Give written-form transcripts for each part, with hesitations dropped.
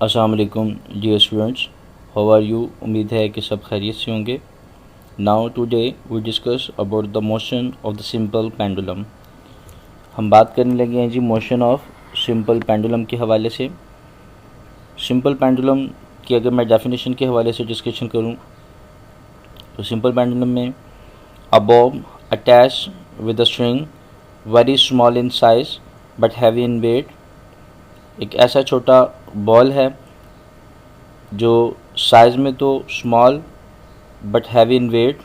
अस्सलाम वालेकुम dear students, how are you. उम्मीद है कि सब खैरियत से होंगे। Now today we discuss about the motion of the simple pendulum. हम बात करने लगे हैं जी मोशन ऑफ सिंपल पेंडुलम के हवाले से। सिंपल पेंडुलम की अगर मैं डेफिनेशन के हवाले से डिस्कशन करूं तो सिंपल पेंडुलम में a bob attach with a string very small in size but heavy in weight. एक ऐसा छोटा बॉल है जो साइज में तो small but heavy in weight,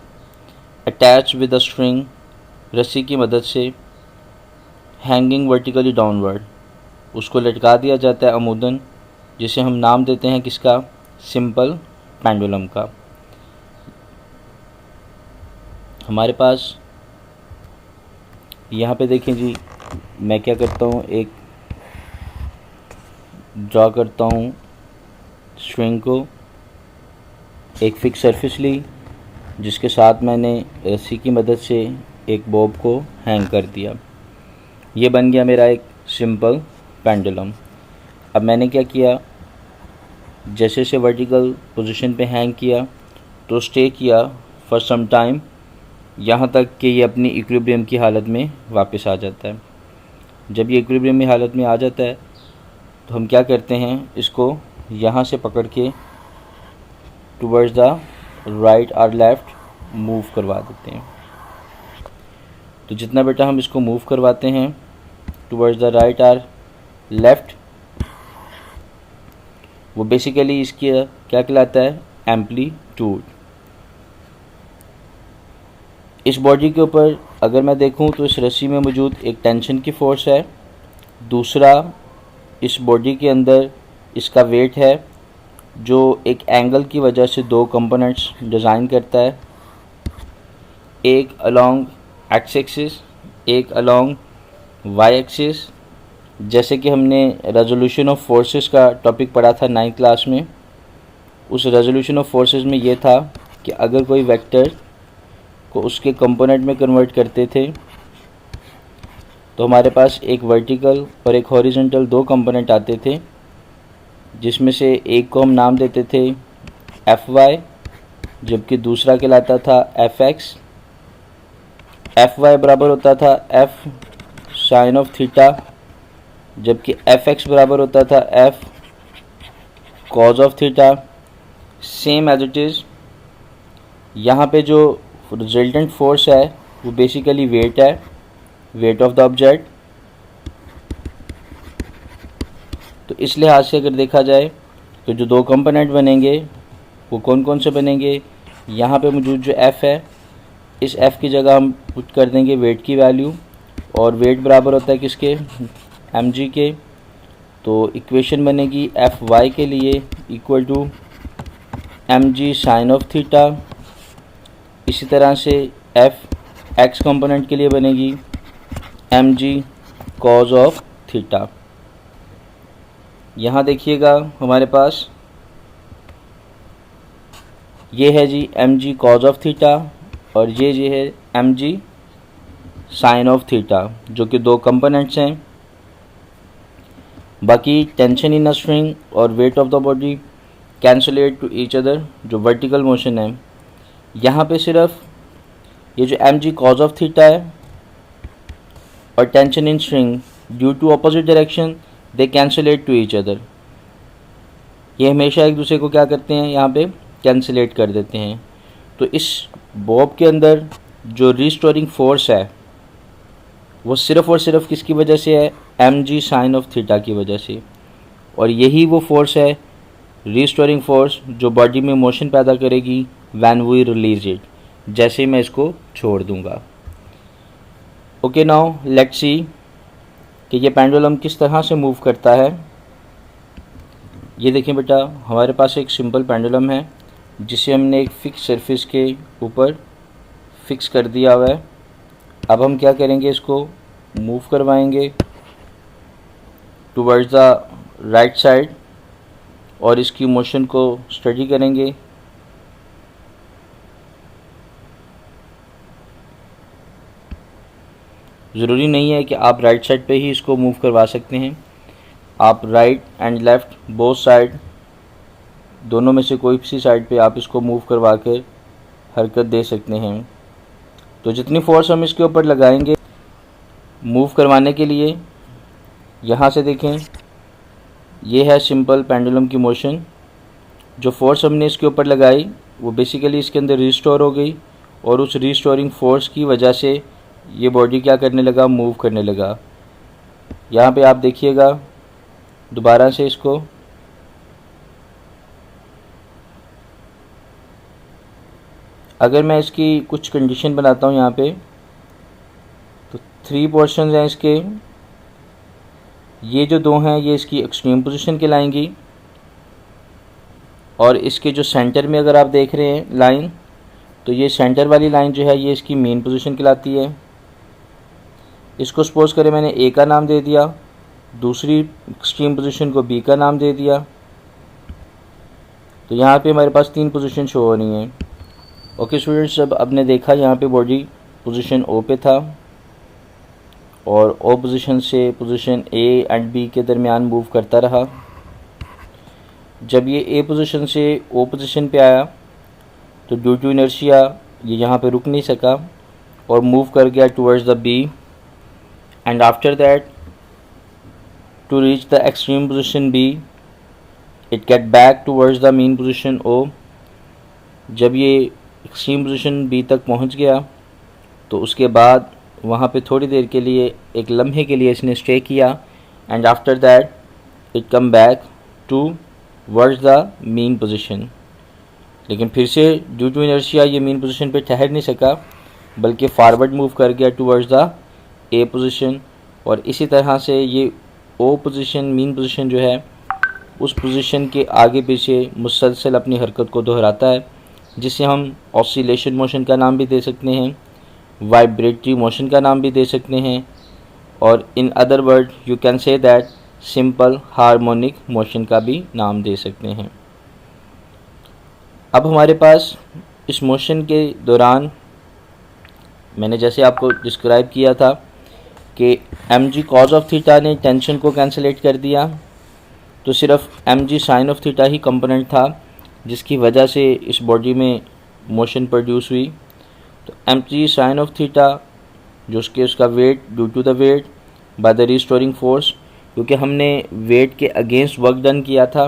attach with a string, रस्सी की मदद से, हैंगिंग वर्टिकली डाउनवर्ड, उसको लटका दिया जाता है अमूदन, जिसे हम नाम देते हैं किसका, सिंपल पेंडुलम का। हमारे पास यहाँ पे देखें जी, मैं क्या करता हूँ, एक ड्रॉ करता हूँ स्ट्रिंग को, एक फिक्स सरफेस ली जिसके साथ मैंने रस्सी की मदद से एक बॉब को हैंग कर दिया। ये बन गया मेरा एक सिंपल पेंडुलम। अब मैंने क्या किया, जैसे से वर्टिकल पोजीशन पे हैंग किया तो स्टे किया फॉर सम टाइम, यहाँ तक कि ये अपनी इक्विलिब्रियम की हालत में वापस आ जाता है। जब ये इक्विलिब्रियम की हालत में आ जाता है तो हम क्या करते हैं, इसको यहाँ से पकड़ के टुवर्ड्स द राइट और लेफ़्ट मूव करवा देते हैं। तो जितना बेटा हम इसको मूव करवाते हैं टुवर्ड्स द राइट और लेफ़्ट, वो बेसिकली इसकी क्या कहलाता है, एम्पलीट्यूड। इस बॉडी के ऊपर अगर मैं देखूं तो इस रस्सी में मौजूद एक टेंशन की फोर्स है, दूसरा इस बॉडी के अंदर इसका वेट है जो एक एंगल की वजह से दो कंपोनेंट्स डिज़ाइन करता है, एक अलोंग एक्स एक्सिस, एक अलोंग वाई एक्सिस। जैसे कि हमने रेजोल्यूशन ऑफ फोर्सेस का टॉपिक पढ़ा था 9th क्लास में, उस रेजोल्यूशन ऑफ फोर्सेस में ये था कि अगर कोई वेक्टर को उसके कंपोनेंट में कन्वर्ट करते थे तो हमारे पास एक वर्टिकल और एक हॉरिजॉन्टल दो कंपोनेंट आते थे, जिसमें से एक को हम नाम देते थे एफ वाई, जबकि दूसरा कहलाता था एफ एक्स। एफ वाई बराबर होता था एफ साइन ऑफ थीटा, जबकि एफ एक्स बराबर होता था F cos of theta. Same as it is यहाँ पे जो रिजल्टेंट फोर्स है वो बेसिकली वेट है, वेट ऑफ द ऑब्जेक्ट। तो इस लिहाज से अगर देखा जाए तो जो दो कंपोनेंट बनेंगे वो कौन कौन से बनेंगे, यहाँ पे मौजूद जो एफ़ है, इस एफ़ की जगह हम पुट कर देंगे वेट की वैल्यू, और वेट बराबर होता है किसके, एम जी के। तो इक्वेशन बनेगी एफ वाई के लिए equal to M G sine of theta. इसी तरह से एफ एक्स कंपोनेंट के लिए बनेगी M G cos of theta. यहाँ देखिएगा हमारे पास ये है जी M G cos of theta और ये है M G sine of theta, जो कि दो कंपोनेंट्स हैं। बाकी टेंशन इन अ स्ट्रिंग और weight of the body cancel it to each other, जो वर्टिकल मोशन है। यहाँ पे सिर्फ ये जो M G cos of theta है और tension in string due to opposite direction they cancel it to each other, ये हमेशा एक दूसरे को क्या करते हैं, यहाँ पे कैंसलेट कर देते हैं। तो इस बॉब के अंदर जो रिस्टोरिंग फोर्स है वो सिर्फ़ और सिर्फ किसकी वजह से है, M G sine of theta की वजह से। और यही वो फोर्स है, रिस्टोरिंग फोर्स, जो बॉडी में मोशन पैदा करेगी व्हेन वी रिलीज इट, जैसे ही मैं इसको छोड़ दूंगा। ओके, नाउ लेट्स सी कि ये पेंडुलम किस तरह से मूव करता है। ये देखें बेटा, हमारे पास एक सिंपल पेंडुलम है जिसे हमने एक फिक्स सरफेस के ऊपर फिक्स कर दिया हुआ है। अब हम क्या करेंगे, इसको मूव करवाएंगे टुवर्ड्स द राइट साइड और इसकी मोशन को स्टडी करेंगे। ज़रूरी नहीं है कि आप राइट साइड पे ही इसको मूव करवा सकते हैं, आप right and left both side दोनों में से कोई सी साइड पे आप इसको मूव करवा कर हरकत दे सकते हैं। तो जितनी फोर्स हम इसके ऊपर लगाएंगे मूव करवाने के लिए, यहाँ से देखें ये है सिंपल पेंडुलम की मोशन। जो फोर्स हमने इसके ऊपर लगाई वो बेसिकली इसके अंदर रिस्टोर हो गई और उस रिस्टोरिंग फोर्स की वजह से ये बॉडी क्या करने लगा, मूव करने लगा। यहाँ पे आप देखिएगा दोबारा से इसको, अगर मैं इसकी कुछ कंडीशन बनाता हूँ यहाँ पे, तो 3 पोर्शंस हैं इसके। ये जो 2 हैं ये इसकी एक्सट्रीम पोजीशन कहलाएंगी और इसके जो सेंटर में अगर आप देख रहे हैं लाइन, तो ये सेंटर वाली लाइन जो है ये इसकी मेन पोजीशन कहलाती है। इसको सपोज करें मैंने ए का नाम दे दिया, दूसरी एक्सट्रीम पोजीशन को बी का नाम दे दिया, तो यहाँ पे हमारे पास 3 पोजीशन शो हो रही हैं। ओके स्टूडेंट्स, जब आपने देखा यहाँ पे बॉडी पोजीशन ओ पे था और ओ पोजीशन से पोजीशन ए एंड बी के दरमियान मूव करता रहा। जब ये ए पोजीशन से ओ पोजीशन पे आया तो ड्यू टू इनर्शिया ये यहाँ पे रुक नहीं सका और मूव कर गया towards the B, and after that to reach the extreme position B it get back towards the mean position O. जब ये एक्सट्रीम पोजीशन बी तक पहुँच गया तो उसके बाद वहाँ पे थोड़ी देर के लिए, एक लम्हे के लिए इसने स्टे किया, and after that it come back towards the mean position. लेकिन फिर से ड्यू टू इनर्शिया ये मेन पोजीशन पे ठहर नहीं सका बल्कि फारवर्ड मूव कर गया टुवर्ड्स द ए पोजीशन, और इसी तरह से ये ओ पोजीशन मेन पोजीशन जो है उस पोजीशन के आगे पीछे मुसलसल अपनी हरकत को दोहराता है, जिसे हम ऑसिलेशन मोशन का नाम भी दे सकते हैं, वाइब्रेटरी मोशन का नाम भी दे सकते हैं, और in other word you can say that simple harmonic motion का भी नाम दे सकते हैं। अब हमारे पास इस मोशन के दौरान मैंने जैसे आपको डिस्क्राइब किया था कि mg cos ऑफ थीटा ने टेंशन को कैंसलेट कर दिया, तो सिर्फ mg साइन ऑफ थीटा ही कंपोनेंट था जिसकी वजह से इस बॉडी में मोशन प्रोड्यूस हुई। तो mg साइन ऑफ थीटा जो उसका weight due to the weight by the restoring force, क्योंकि हमने वेट के अगेंस्ट वर्क डन किया था।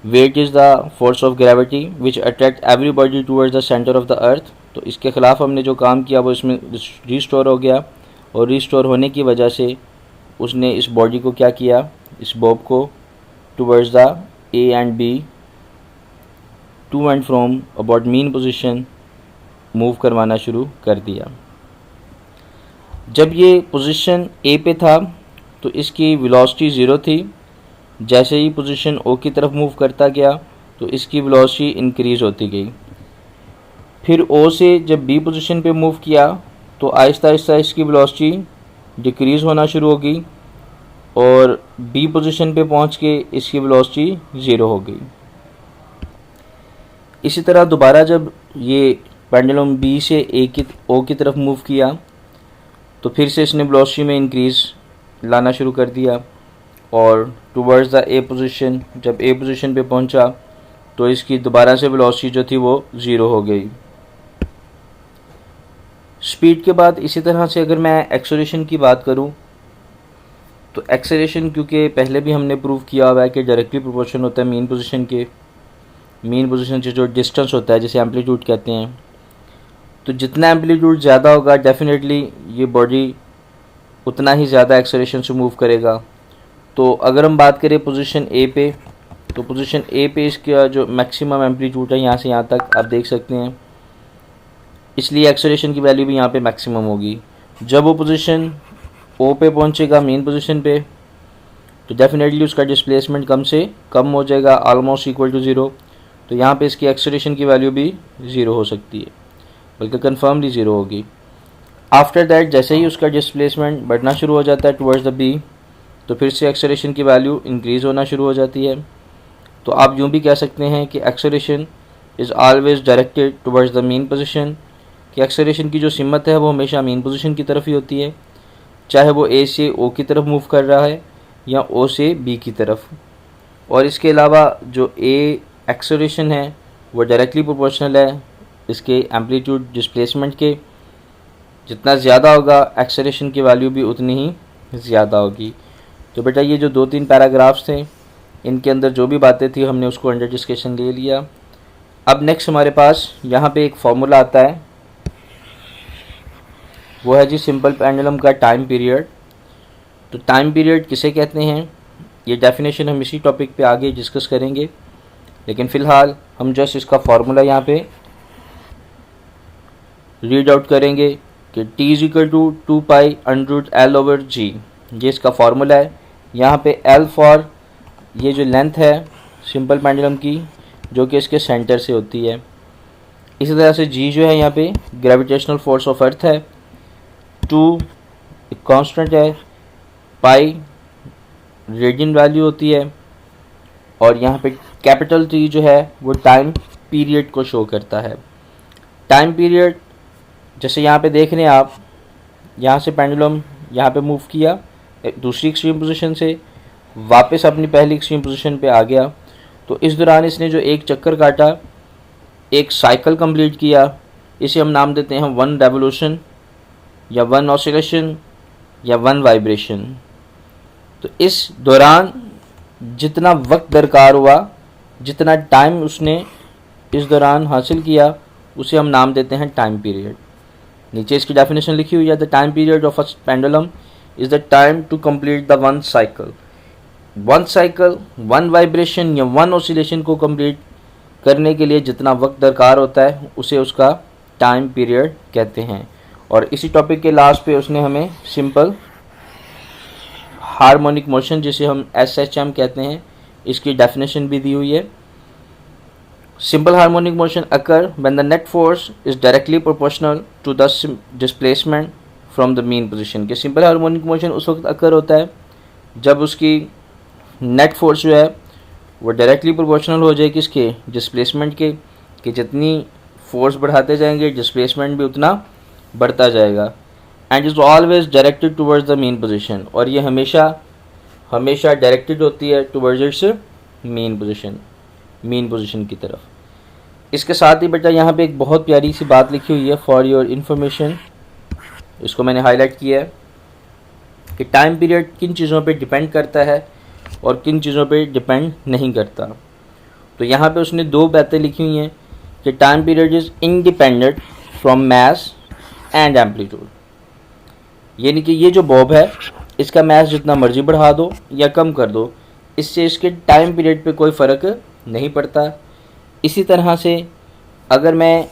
Weight is the force of gravity which attract every body towards the centre of the earth. तो इसके ख़िलाफ़ हमने जो काम किया वो इसमें रिस्टोर हो गया, और रिस्टोर होने की वजह से उसने इस बॉडी को क्या किया, इस बॉब को towards the A and B to and from about mean position move करवाना शुरू कर दिया। जब ये पोजीशन ए पे था तो इसकी वेलोसिटी 0 थी। जैसे ही पोजीशन ओ की तरफ मूव करता गया तो इसकी वेलोसिटी इंक्रीज़ होती गई। फिर ओ से जब बी पोजीशन पे मूव किया तो आहिस्ता आहिस्ता इसकी वेलोसिटी डिक्रीज़ होना शुरू होगी और बी पोजीशन पे पहुंच के इसकी वेलोसिटी 0 हो गई। इसी तरह दोबारा जब ये पेंडुलम बी से ओ की तरफ मूव किया तो फिर से इसने वेलोसिटी में इंक्रीज़ लाना शुरू कर दिया, और टुवर्ड्स द ए पोजीशन जब ए पोजीशन पे पहुंचा तो इसकी दोबारा से वेलोसिटी जो थी वो 0 हो गई। स्पीड के बाद इसी तरह से अगर मैं एक्सेलरेशन की बात करूं तो एक्सेलरेशन क्योंकि पहले भी हमने प्रूव किया हुआ है कि डायरेक्टली प्रोपोर्शनल होता है मेन पोजीशन के, मेन पोजीशन से जो डिस्टेंस होता है जिसे एम्पलीट्यूड कहते हैं। तो जितना एम्पलीट्यूड ज़्यादा होगा डेफिनेटली ये बॉडी उतना ही ज़्यादा एक्सेलरेशन से मूव करेगा। तो अगर हम बात करें पोजीशन ए पे, तो पोजीशन ए पे इसका जो मैक्सिमम एम्पलीट्यूड है यहाँ से यहाँ तक आप देख सकते हैं, इसलिए एक्सेलरेशन की वैल्यू भी यहाँ पे मैक्सिमम होगी। जब वो पोजीशन ओ पे पहुँचेगा मेन पोजीशन पे तो डेफिनेटली उसका डिस्प्लेसमेंट कम से कम हो जाएगा, ऑलमोस्ट इक्वल टू 0। तो यहाँ पे इसकी एक्सेलरेशन की वैल्यू भी 0 हो सकती है, बल्कि कन्फर्मली 0 होगी। आफ्टर दैट जैसे ही उसका डिस्प्लेसमेंट बढ़ना शुरू हो जाता है टुवर्ड्स द बी, तो फिर से एक्सेलरेशन की वैल्यू इंक्रीज़ होना शुरू हो जाती है। तो आप यूँ भी कह सकते हैं कि acceleration is always directed towards the mean position, कि एक्सेलरेशन की जो सिमत है वो हमेशा मेन पोजीशन की तरफ ही होती है, चाहे वो ए से ओ की तरफ मूव कर रहा है या ओ से बी की तरफ। और इसके अलावा जो ए एक्सेलरेशन है वो डायरेक्टली प्रोपोर्शनल है इसके एम्पलीट्यूड डिस्प्लेसमेंट के। जितना ज़्यादा होगा एक्सेलरेशन की वैल्यू भी उतनी ही ज़्यादा होगी। तो बेटा ये जो 2-3 पैराग्राफ्स थे इनके अंदर जो भी बातें थी हमने उसको अंडर डिस्कशन ले लिया। अब नेक्स्ट हमारे पास यहाँ पे एक फॉर्मूला आता है, वो है जी सिंपल पेंडुलम का टाइम पीरियड। तो टाइम पीरियड किसे कहते हैं ये डेफिनेशन हम इसी टॉपिक पे आगे डिस्कस करेंगे, लेकिन फ़िलहाल हम जस्ट इसका फार्मूला यहाँ पे रीड आउट करेंगे कि T is equal to 2 pi under L over G, ये इसका फार्मूला है। यहाँ पे L फॉर ये जो लेंथ है सिंपल पेंडुलम की जो कि इसके सेंटर से होती है। इसी तरह से G जो है यहाँ पे ग्रेविटेशनल फोर्स ऑफ अर्थ है, 2 एक कांस्टेंट है, पाई रेडियन वैल्यू होती है, और यहाँ पे कैपिटल T जो है वो टाइम पीरियड को शो करता है। टाइम पीरियड जैसे यहाँ पे देख रहे हैं आप, यहाँ से पेंडुलम यहाँ पे मूव किया दूसरी एक्सट्रीम पोजीशन से वापस अपनी पहली एक्सट्रीम पोजीशन पे आ गया। तो इस दौरान इसने जो एक चक्कर काटा, एक साइकिल कंप्लीट किया, इसे हम नाम देते हैं 1 रेवोल्यूशन या 1 ऑसिलेशन या 1 वाइब्रेशन। तो इस दौरान जितना वक्त दरकार हुआ, जितना टाइम उसने इस दौरान हासिल किया, उसे हम नाम देते हैं टाइम पीरियड। नीचे इसकी डेफिनेशन लिखी हुई है, the time period of a pendulum is the time to complete the 1 cycle. 1 cycle, 1 vibration या 1 ऑसिलेशन को कंप्लीट करने के लिए जितना वक्त दरकार होता है उसे उसका टाइम पीरियड कहते हैं। और इसी टॉपिक के लास्ट पे उसने हमें सिंपल हार्मोनिक मोशन जिसे हम SHM कहते हैं इसकी डेफिनेशन भी दी हुई है। Simple harmonic motion occur when the net force is directly proportional to the displacement from the mean position. के सिंपल हार्मोनिक मोशन उस वक्त अकर होता है जब उसकी नेट फोर्स जो है वो डायरेक्टली प्रोपोर्शनल हो जाए किसके, डिस्प्लेसमेंट के, कि जितनी फोर्स बढ़ाते जाएंगे डिस्प्लेसमेंट भी उतना बढ़ता जाएगा। And is always directed towards the mean position, और ये हमेशा डायरेक्टेड होती है टूवर्ड्स इट्स मेन पोजीशन की तरफ। इसके साथ ही बेटा यहाँ पे एक बहुत प्यारी सी बात लिखी हुई है फॉर योर इन्फॉर्मेशन, इसको मैंने हाईलाइट किया है कि टाइम पीरियड किन चीज़ों पे डिपेंड करता है और किन चीज़ों पे डिपेंड नहीं करता। तो यहाँ पे उसने 2 बातें लिखी हुई हैं कि time period is independent from mass and amplitude, यानी कि ये जो बॉब है इसका मास जितना मर्जी बढ़ा दो या कम कर दो, इससे इसके टाइम पीरियड पे कोई फ़र्क नहीं पड़ता। इसी तरह से अगर मैं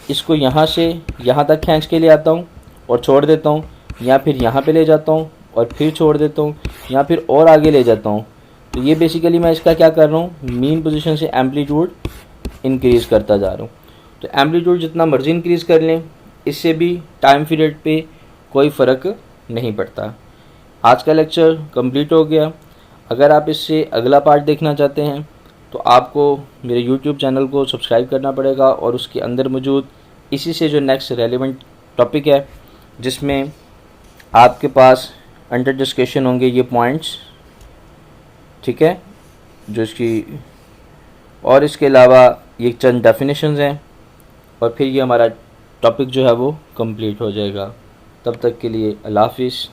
इसको यहाँ से यहाँ तक खींच के ले आता हूँ और छोड़ देता हूँ, या फिर यहाँ पे ले जाता हूँ और फिर छोड़ देता हूँ, या फिर और आगे ले जाता हूँ, तो ये बेसिकली मैं इसका क्या कर रहा हूँ, मीन पोजीशन से एम्पलीट्यूड इंक्रीज़ करता जा रहा हूँ। तो एम्पलीट्यूड जितना मर्जी इंक्रीज़ कर लें, इससे भी टाइम पीरियड पे कोई फ़र्क नहीं पड़ता। आज का लेक्चर कंप्लीट हो गया। अगर आप इससे अगला पार्ट देखना चाहते हैं तो आपको मेरे YouTube चैनल को सब्सक्राइब करना पड़ेगा, और उसके अंदर मौजूद इसी से जो नेक्स्ट रेलेवेंट टॉपिक है जिसमें आपके पास अंडर डिस्कशन होंगे ये पॉइंट्स, ठीक है, जो इसकी, और इसके अलावा ये चंद डेफिनेशंस हैं, और फिर ये हमारा टॉपिक जो है वो कंप्लीट हो जाएगा। तब तक के लिए अल्लाह हाफिज़।